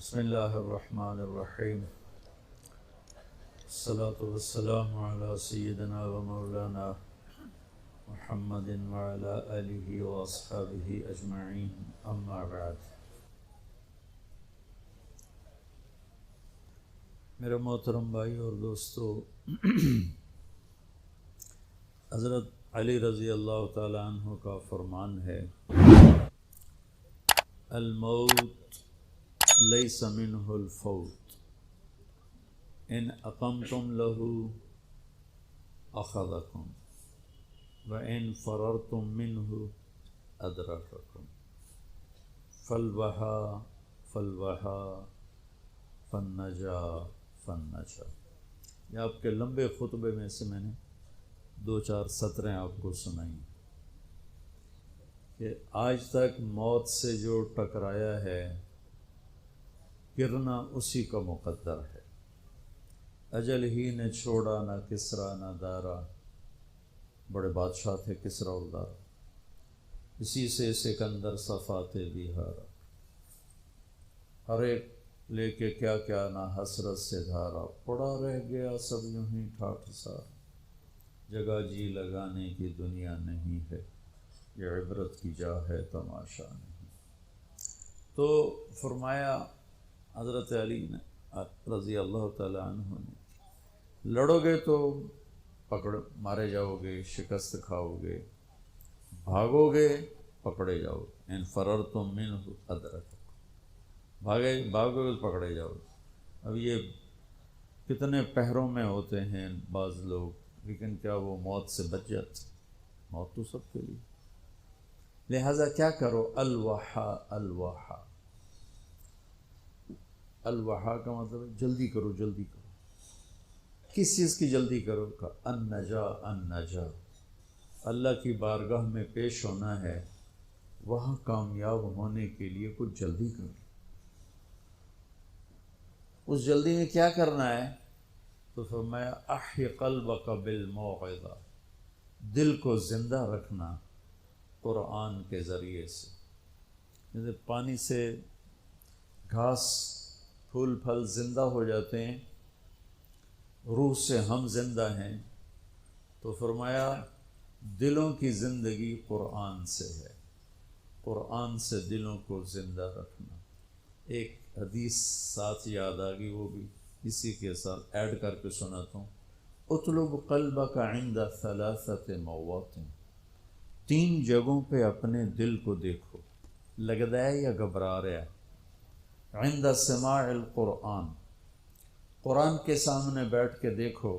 بسم اللہ الرحمن الرحیم، الصلاة والسلام علی سیدنا و مولانا محمد وعلی آلہ واصحابہ اجمعین، اما بعد۔ میرے محترم بھائی اور دوستو، حضرت علی رضی اللہ تعالی عنہ کا فرمان ہے، الموت لیس منہ الفوت، ان اقمتم لہ اخذکم وان فررتم منہ ادرککم، فالوہا فالوہا فالنجا فالنجا۔ یہ آپ کے لمبے خطبے میں سے میں نے دو چار سطریں آپ کو سنائیں کہ آج تک موت سے جو ٹکرایا ہے، گرنا اسی کا مقدر ہے۔ اجل ہی نے چھوڑا نہ کسرا نہ دارا، بڑے بادشاہ تھے کسرا اور دارا، اسی سے سکندر صفاتے بہارا، ہر ایک لے کے کیا کیا نہ حسرت سے دھارا، پڑا رہ گیا سب یوں ہی ٹھاٹھ سارا، جگہ جی لگانے کی دنیا نہیں ہے، یہ عبرت کی جا ہے تماشا نہیں۔ تو فرمایا حضرت علی نے رضی اللہ تعالی عنہ نے، لڑو گے تو پکڑ مارے جاؤ گے، شکست کھاؤ گے، بھاگو گے پکڑے جاؤ گے، ان فررتم منہ ادرککم، بھاگو گے پکڑے جاؤ گے۔ اب یہ کتنے پہروں میں ہوتے ہیں بعض لوگ، لیکن کیا وہ موت سے بچ جاتے؟ موت تو سب کے لیے، لہذا کیا کرو، الوحا الوحا، الوحا کا مطلب ہے جلدی کرو جلدی کرو۔ کس چیز کی جلدی کرو؟ کا النجا النجا، اللہ کی بارگاہ میں پیش ہونا ہے، وہاں کامیاب ہونے کے لیے کچھ جلدی کرو۔ اس جلدی میں کیا کرنا ہے؟ تو فرمایا احی قلبک بالموعظہ، دل کو زندہ رکھنا قرآن کے ذریعے سے۔ جیسے پانی سے گھاس پھول پھل زندہ ہو جاتے ہیں، روح سے ہم زندہ ہیں، تو فرمایا دلوں کی زندگی قرآن سے ہے، قرآن سے دلوں کو زندہ رکھنا۔ ایک حدیث ساتھ یاد آ گئی، وہ بھی اسی کے ساتھ ایڈ کر کے سناتا ہوں، اطلب قلبک عند ثلاثۃ مواطن، تین جگہوں پہ اپنے دل کو دیکھو، لگتا ہے یا گھبرا رہا ہے؟ عند سماع القرآن، قرآن کے سامنے بیٹھ کے دیکھو،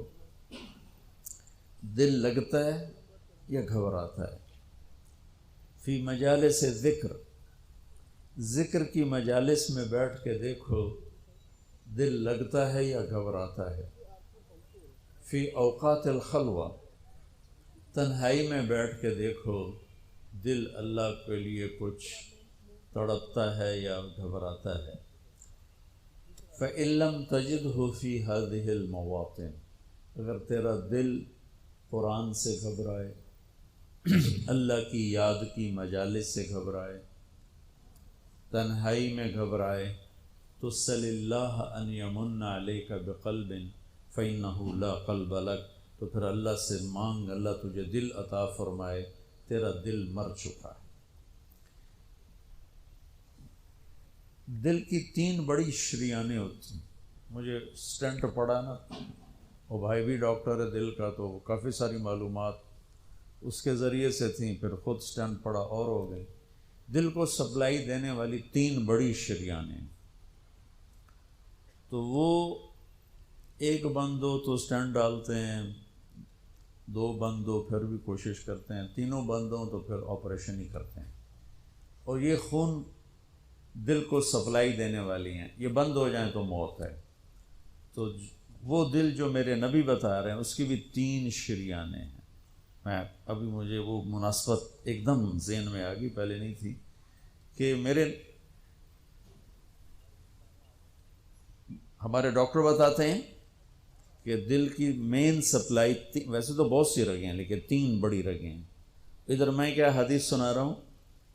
دل لگتا ہے یا گھبراتا ہے؟ فی مجالس ذکر، ذکر کی مجالس میں بیٹھ کے دیکھو، دل لگتا ہے یا گھبراتا ہے؟ فی اوقات الخلوہ، تنہائی میں بیٹھ کے دیکھو، دل اللہ کے لیے کچھ تڑپتا ہے یا گھبراتا ہے؟ فإن لم تجدہ فی ہذہ المواطن، اگر تیرا دل قرآن سے گھبرائے، اللہ کی یاد کی مجالس سے گھبرائے، تنہائی میں گھبرائے، تو صلی اللہ ان یمن علیک بقلب فإنہ لا قلب لک، تو پھر اللہ سے مانگ اللہ تجھے دل عطا فرمائے، تیرا دل مر چکا ہے۔ دل کی تین بڑی شریانیں ہوتی ہیں۔ مجھے سٹنٹ پڑا نا، وہ بھائی بھی ڈاکٹر ہے دل کا، تو کافی ساری معلومات اس کے ذریعے سے تھیں، پھر خود سٹنٹ پڑا اور ہو گئی۔ دل کو سپلائی دینے والی تین بڑی شریانیں، تو وہ ایک بند ہو تو سٹنٹ ڈالتے ہیں، دو بند ہو پھر بھی کوشش کرتے ہیں، تینوں بند ہوں تو پھر آپریشن ہی کرتے ہیں۔ اور یہ خون دل کو سپلائی دینے والی ہیں، یہ بند ہو جائیں تو موت ہے۔ تو وہ دل جو میرے نبی بتا رہے ہیں، اس کی بھی تین شریانیں ہیں۔ میں ابھی مجھے وہ مناسبت ایک دم ذہن میں آ گئی، پہلے نہیں تھی، کہ ہمارے ڈاکٹر بتاتے ہیں کہ دل کی مین سپلائی، ویسے تو بہت سی رگیں ہیں لیکن تین بڑی رگیں ہیں۔ ادھر میں کیا حدیث سنا رہا ہوں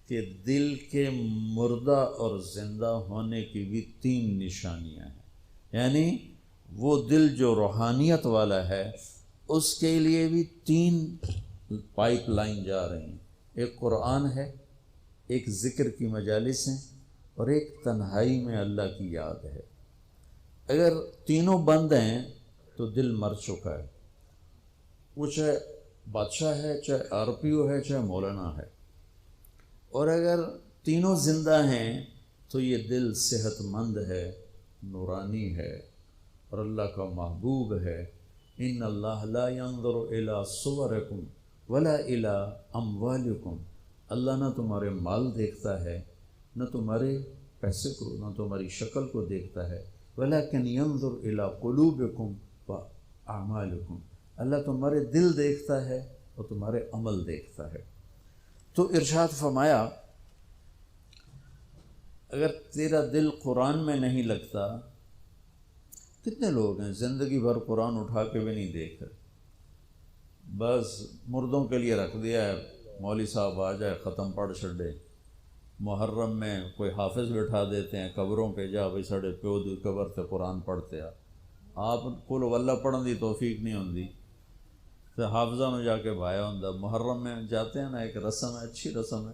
کہ دل کے مردہ اور زندہ ہونے کی بھی 3 نشانیاں ہیں، یعنی وہ دل جو روحانیت والا ہے اس کے لیے بھی 3 پائپ لائن جا رہی ہیں، ایک قرآن ہے، ایک ذکر کی مجالس ہیں، اور ایک تنہائی میں اللہ کی یاد ہے۔ اگر تینوں بند ہیں تو دل مر چکا ہے، وہ چاہے بادشاہ ہے، چاہے RPO ہے، چاہے مولانا ہے۔ اور اگر تینوں زندہ ہیں تو یہ دل صحت مند ہے، نورانی ہے، اور اللہ کا محبوب ہے۔ ان اللہ لا ينظر الى صورکم ولا الى اموالکم، اللہ نہ تمہارے مال دیکھتا ہے، نہ تمہارے پیسے کو، نہ تمہاری شکل کو دیکھتا ہے، ولکن ينظر الى قلوبکم واعمالکم، اللہ تمہارے دل دیکھتا ہے اور تمہارے عمل دیکھتا ہے۔ تو ارشاد فرمایا اگر تیرا دل قرآن میں نہیں لگتا، کتنے لوگ ہیں زندگی بھر قرآن اٹھا کے بھی نہیں دیکھ رہے، بس مردوں کے لیے رکھ دیا ہے، مولوی صاحب آ جائے ختم پڑھ چھڑے۔ محرم میں کوئی حافظ بٹھا دیتے ہیں قبروں پہ، جا بھائی ساڑے پیو دی قبر تے قرآن پڑھتے آ، آپ قل واللہ پڑھن دی توفیق نہیں ہوندی تو حافظہ میں جا کے بھایا ہوں۔ محرم میں جاتے ہیں نا، ایک رسم ہے، اچھی رسم ہے،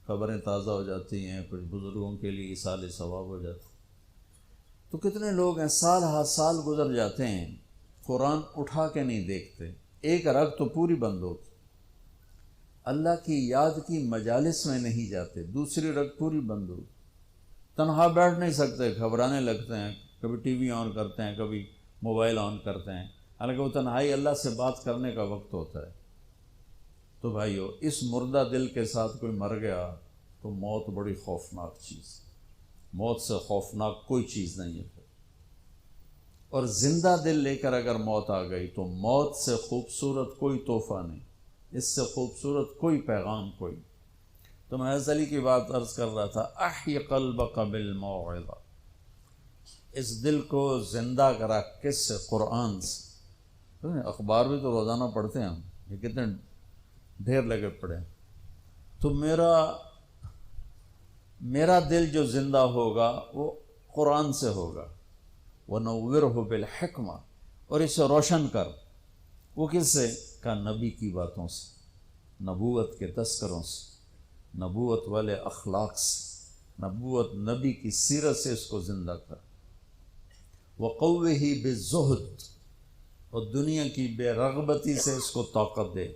قبریں تازہ ہو جاتی ہیں، کچھ بزرگوں کے لیے ایصال ثواب ہو جاتا ہے۔ تو کتنے لوگ ہیں سال ہا سال گزر جاتے ہیں قرآن اٹھا کے نہیں دیکھتے، ایک رگ تو پوری بند ہوتی، اللہ کی یاد کی مجالس میں نہیں جاتے، دوسری رگ پوری بند ہوتی، تنہا بیٹھ نہیں سکتے، گھبرانے لگتے ہیں، کبھی ٹی وی آن کرتے ہیں، کبھی موبائل آن کرتے ہیں، حالانکہ وہ تنہائی اللہ سے بات کرنے کا وقت ہوتا ہے۔ تو بھائیو، اس مردہ دل کے ساتھ کوئی مر گیا تو موت بڑی خوفناک چیز ہے، موت سے خوفناک کوئی چیز نہیں ہے۔ اور زندہ دل لے کر اگر موت آ گئی تو موت سے خوبصورت کوئی تحفہ نہیں، اس سے خوبصورت کوئی پیغام کوئی۔ تو میں حضرت علی کی بات عرض کر رہا تھا، احی قلبک بالموعظہ، اس دل کو زندہ کرا کس سے؟ قرآن سے۔ اخبار بھی تو روزانہ پڑھتے ہیں ہم، یہ کتنے ڈھیر لگے پڑے ہیں۔ تو میرا دل جو زندہ ہوگا وہ قرآن سے ہوگا، وَنَوِّرْهُ بِالْحِکْمَةِ، اور اسے روشن کر، وہ کس سے؟ کا نبی کی باتوں سے، نبوت کے تذکروں سے، نبوت والے اخلاق سے، نبوت نبی کی سیرت سے اس کو زندہ کر۔ وَقَوِّهِ بِالزُّهْدِ، اور دنیا کی بے رغبتی سے اس کو طاقت دے۔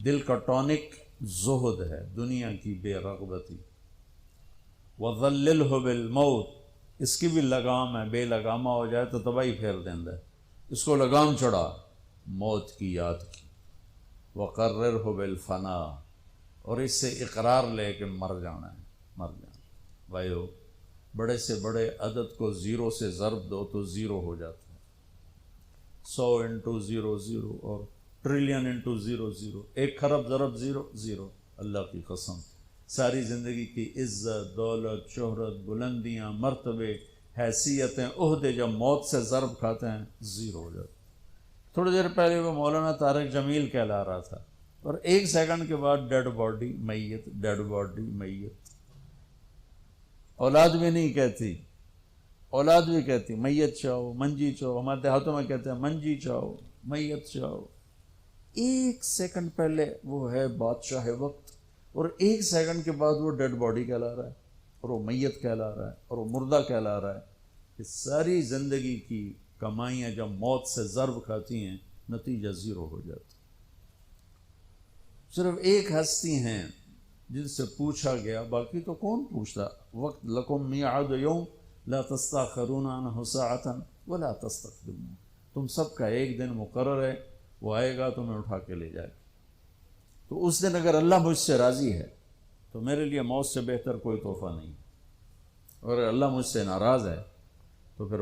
دل کا ٹونک زہد ہے، دنیا کی بے رغبتی۔ وَظَلِّلْهُ بِالْمَوْتِ، اس کی بھی لگام ہے، بے لگامہ ہو جائے تو تباہی پھیر دیندہ ہے، اس کو لگام چڑھا موت کی یاد کی۔ وَقَرِّرْهُ بِالْفَنَا، اور اس سے اقرار لے کہ مر جانا ہے، مر جانا۔ بھائیو، بڑے سے بڑے عدد کو 0 سے ضرب دو تو 0 ہو جاتا ہے، 100 انٹو 0 0، اور ٹریلین انٹو 0 0، 1 خرب ضرب 0 0۔ اللہ کی قسم، ساری زندگی کی عزت، دولت، شہرت، بلندیاں، مرتبے، حیثیتیں، عہدے جب موت سے ضرب کھاتے ہیں 0 ہو جاتے ہیں۔ تھوڑی دیر پہلے وہ مولانا طارق جمیل کہلا رہا تھا، اور 1 سیکنڈ کے بعد ڈیڈ باڈی میت، ڈیڈ باڈی میت۔ اولاد بھی نہیں کہتی، اولاد بھی کہتی میت چاہو، منجی چاہو، ہمارے دیہاتوں میں کہتے ہیں منجی چاہو، میت چاہو۔ 1 سیکنڈ پہلے وہ ہے بادشاہ وقت، اور 1 سیکنڈ کے بعد وہ ڈیڈ باڈی کہلا رہا ہے، اور وہ میت کہلا رہا ہے، اور وہ مردہ کہلا رہا ہے۔ کہ ساری زندگی کی کمائیاں جب موت سے ضرب کھاتی ہیں نتیجہ 0 ہو جاتا۔ صرف ایک ہستی ہیں جن سے پوچھا گیا، باقی تو کون پوچھتا؟ وقت لکم میعاد یوم لا تستاخرون عنہ ساعۃ ولا تستقدمون، تم سب کا ایک دن مقرر ہے، وہ آئے گا تمہیں اٹھا کے لے جائے گا۔ تو اس دن اگر اللہ مجھ سے راضی ہے تو میرے لیے موت سے بہتر کوئی تحفہ نہیں، اور اگر اللہ مجھ سے ناراض ہے تو پھر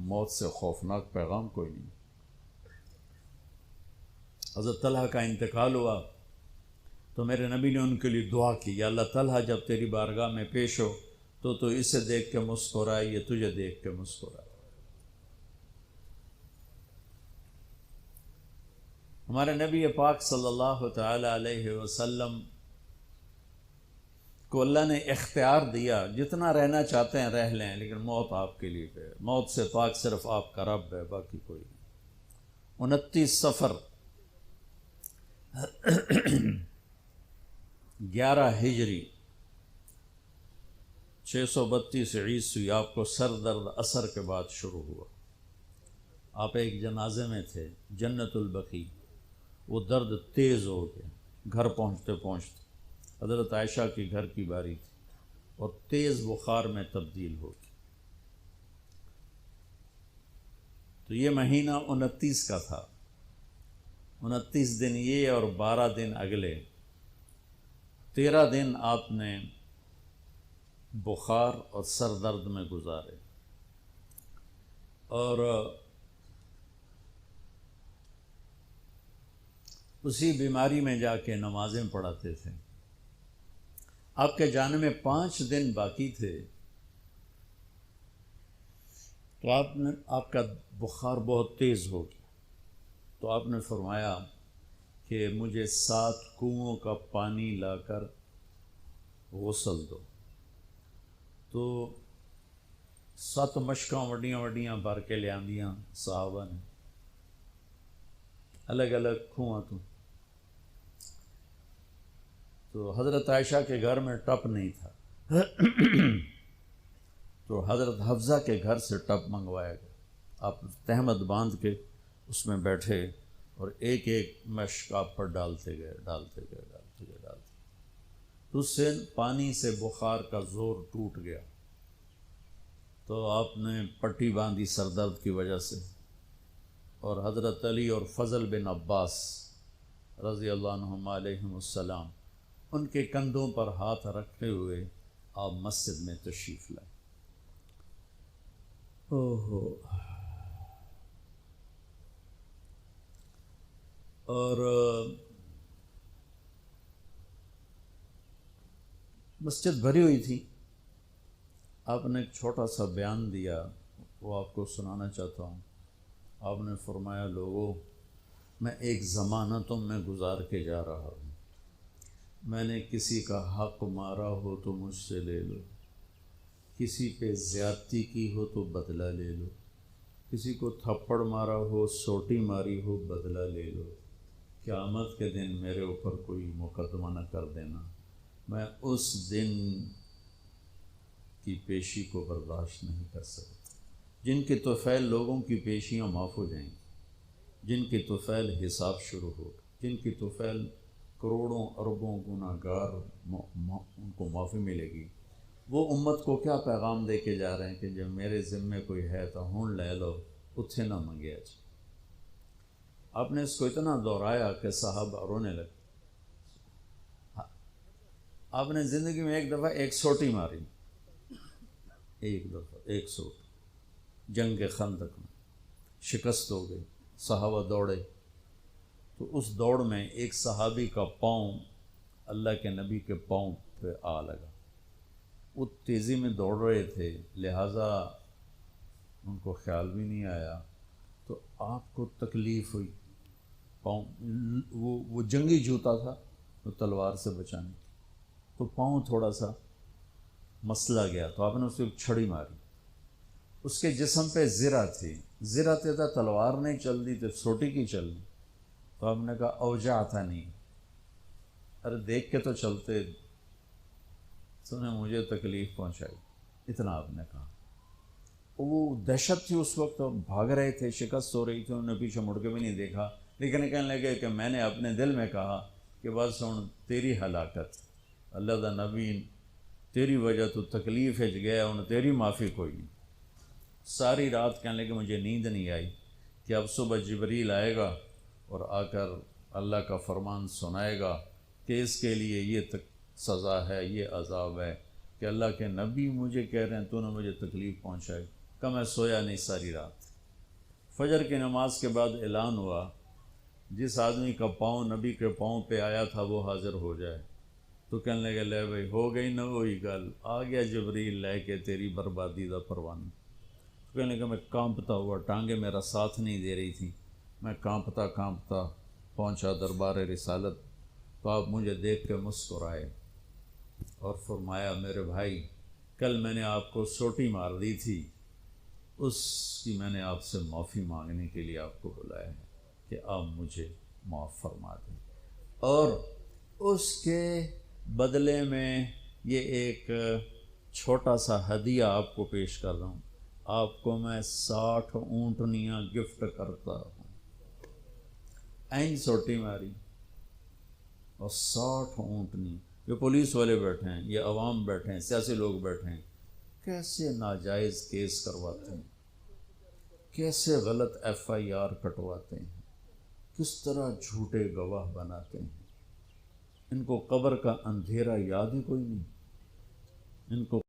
موت سے خوفناک پیغام کوئی نہیں۔ حضرت طلحہ کا انتقال ہوا تو میرے نبی نے ان کے لیے دعا کی، یا اللہ طلحہ جب تیری بارگاہ میں پیش ہو تو اسے دیکھ کے مسکرائے، یہ تجھے دیکھ کے مسکرائے۔ ہمارے نبی پاک صلی اللہ تعالی علیہ وسلم کو اللہ نے اختیار دیا، جتنا رہنا چاہتے ہیں رہ لیں، لیکن موت آپ کے لیے ہے، موت سے پاک صرف آپ کا رب ہے، باقی کوئی نہیں۔ 29 صفر 11 ہجری 632 عیسوی آپ کو سر درد عصر کے بعد شروع ہوا۔ آپ ایک جنازے میں تھے جنت البقیع، وہ درد تیز ہو گیا، گھر پہنچتے پہنچتے حضرت عائشہ کی گھر کی باری تھی اور تیز بخار میں تبدیل ہو گئی۔ تو یہ مہینہ 29 کا تھا، 29 دن یہ اور 12 دن اگلے، 13 دن آپ نے بخار اور سر درد میں گزارے، اور اسی بیماری میں جا کے نمازیں پڑھاتے تھے۔ آپ کے جانے میں 5 دن باقی تھے تو آپ کا بخار بہت تیز ہو گیا، تو آپ نے فرمایا کہ مجھے 7 کنوؤں کا پانی لا کر غسل دو۔ تو 7 مشکاں وڈیاں وڈیاں بھر کے لے آندیاں صحابہ نے، الگ الگ کنواں تو حضرت عائشہ کے گھر میں ٹپ نہیں تھا تو حضرت حفصہ کے گھر سے ٹپ منگوایا گیا۔ آپ تہمت باندھ کے اس میں بیٹھے اور ایک ایک مشک آپ پر ڈالتے گئے تو اس سے پانی سے بخار کا زور ٹوٹ گیا، تو آپ نے پٹی باندھی سر درد کی وجہ سے، اور حضرت علی اور فضل بن عباس رضی اللہ عنہم علیہم السلام ان کے کندھوں پر ہاتھ رکھتے ہوئے آپ مسجد میں تشریف لائے۔ اور مسجد بھری ہوئی تھی۔ آپ نے ایک چھوٹا سا بیان دیا، وہ آپ کو سنانا چاہتا ہوں۔ آپ نے فرمایا، لوگوں، میں ایک زمانہ تم میں گزار کے جا رہا ہوں، میں نے کسی کا حق مارا ہو تو مجھ سے لے لو، کسی پہ زیادتی کی ہو تو بدلہ لے لو، کسی کو تھپڑ مارا ہو، سوٹی ماری ہو، بدلہ لے لو، قیامت کے دن میرے اوپر کوئی مقدمہ نہ کر دینا، میں اس دن کی پیشی کو برداشت نہیں کر سکتا۔ جن کے طفیل لوگوں کی پیشیاں معاف ہو جائیں گی، جن کے طفیل حساب شروع ہوگا، جن کی طفیل کروڑوں اربوں گناہ گار ان کو معافی ملے گی، وہ امت کو کیا پیغام دے کے جا رہے ہیں کہ جب میرے ذمے کوئی ہے تو ہون لے لو، اتھے نہ منگیا جائے۔ آپ نے اس کو اتنا دہرایا کہ صحابہ رونے لگے۔ آپ نے زندگی میں ایک دفعہ ایک سوٹی ماری، ایک دفعہ ایک سوٹی، جنگ خندق میں شکست ہو گئی، صحابہ دوڑے، تو اس دوڑ میں ایک صحابی کا پاؤں اللہ کے نبی کے پاؤں پہ آ لگا۔ وہ تیزی میں دوڑ رہے تھے، لہٰذا ان کو خیال بھی نہیں آیا، تو آپ کو تکلیف ہوئی۔ پاؤں وہ جنگی جوتا تھا وہ تلوار سے بچانے کی، تو پاؤں تھوڑا سا مسلا گیا، تو آپ نے اسے ایک چھڑی ماری۔ اس کے جسم پہ زرہ تھی، زرہ تھا، تلوار نہیں چل دی تو سوٹی کی چل دی، تو آپ نے کہا اوجا تھا نہیں، ارے دیکھ کے تو چلتے، تو نے مجھے تکلیف پہنچائی، اتنا آپ نے کہا۔ وہ دہشت تھی اس وقت، بھاگ رہے تھے، شکست ہو رہی تھی، انہوں نے پیچھے مڑ کے بھی نہیں دیکھا، لیکن کہنے لگے کہ میں نے اپنے دل میں کہا کہ بس ہن تیری ہلاکت، اللہ دا نبی تیری وجہ تو تکلیف ہج گیا، ہن تیری معافی کوئی نہیں۔ ساری رات کہنے لگے مجھے نیند نہیں آئی کہ اب صبح جبریل آئے گا اور آ کر اللہ کا فرمان سنائے گا کہ اس کے لیے یہ سزا ہے، یہ عذاب ہے، کہ اللہ کے نبی مجھے کہہ رہے ہیں تو نے مجھے تکلیف پہنچائی۔ کہ میں سویا نہیں ساری رات۔ فجر کی نماز کے بعد اعلان ہوا جس آدمی کا پاؤں نبی کے پاؤں پہ آیا تھا وہ حاضر ہو جائے، تو کہنے لگے لے بھائی ہو گئی نہ ہوئی گل، آ گیا جبریل لے کے تیری بربادی دا پروانہ۔ تو کہنے لگا میں کانپتا ہوا، ٹانگیں میرا ساتھ نہیں دے رہی تھی، میں کانپتا پہنچا دربار رسالت، تو آپ مجھے دیکھ کے مسکرائے، اور فرمایا میرے بھائی کل میں نے آپ کو سوٹی مار دی تھی، اس کی میں نے آپ سے معافی مانگنے کے لیے آپ کو بلایا ہے کہ آپ مجھے معاف فرما دیں، اور اس کے بدلے میں یہ ایک چھوٹا سا ہدیہ آپ کو پیش کر رہا ہوں، آپ کو میں 60 اونٹنیاں گفٹ کرتا ہوں۔ این سوٹی ماری اور 60 اونٹنی، جو پولیس والے بیٹھے ہیں، یہ عوام بیٹھے ہیں، سیاسی لوگ بیٹھے ہیں، کیسے ناجائز کیس کرواتے ہیں، کیسے غلط ایف آئی آر کٹواتے ہیں، کس طرح جھوٹے گواہ بناتے ہیں۔ ان کو قبر کا اندھیرا یاد ہی کوئی نہیں، ان کو